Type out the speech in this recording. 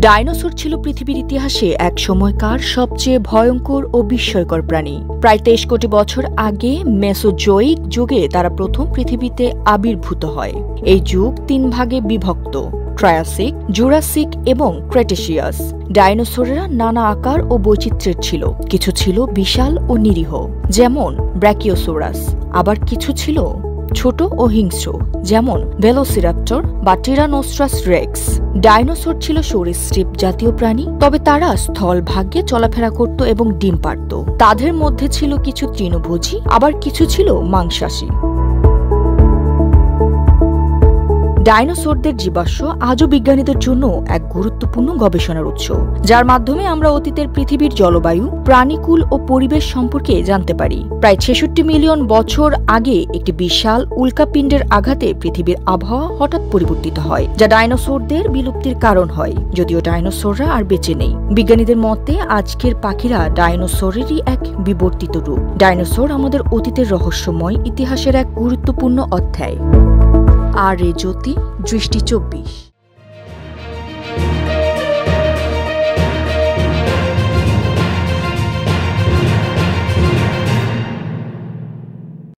Dinosaur ছিল পৃথিবীর ইতিহাসে এক সময়কার সবচেয়ে ভয়ঙ্কর ও বিস্ময়কর প্রাণী। প্রায় 23 কোটি বছর আগে মেসোজোয়িক যুগে তারা প্রথম পৃথিবীতে আবির্ভূত হয়। এই যুগ 3 ভাগে বিভক্ত: ট্রায়াসিক, জুরাসিক এবং ক্রেটেসিয়াস। ডাইনোসরেরা নানা আকার ও বৈচিত্র্যের ছিল। কিছু ছিল বিশাল ও নিরীহ, যেমন ব্র্যাকিওসোরাস, আবার কিছু ছিল ছোট ও হিংস্র, যেমন ভেলোসিরাপ্টর বা টিরানোসরাস রেক্স। ডাইনোসর ছিল সরীসৃপ জাতীয় প্রাণী, তবে তারা স্থল ভাগ্যে চলাফেরা করত এবং ডিম পাড়ত। তাদের মধ্যে ছিল কিছু তৃণভোজী, আবার কিছু ছিল মাংসাশী। ডাইনোসরদের জীবাশ্ম আজও বিজ্ঞানীদের জন্য এক গুরুত্বপূর্ণ গবেষণার উৎস, যার মাধ্যমে আমরা অতীতের পৃথিবীর জলবায়ু, প্রাণীকুল ও পরিবেশ সম্পর্কে জানতে পারি। প্রায় 66 মিলিয়ন বছর আগে একটি বিশাল উল্কাপিণ্ডের আঘাতে পৃথিবীর আবহাওয়া হঠাৎ পরিবর্তিত হয়, যা ডাইনোসরদের বিলুপ্তির কারণ হয়। যদিও ডাইনোসররা আর বেঁচে নেই, বিজ্ঞানীদের মতে আজকের পাখিরা ডাইনোসরেরই এক বিবর্তিত রূপ। ডাইনোসর আমাদের অতীতের রহস্যময় ইতিহাসের এক গুরুত্বপূর্ণ অধ্যায়। আর জ্যোতি, দৃষ্টি 24।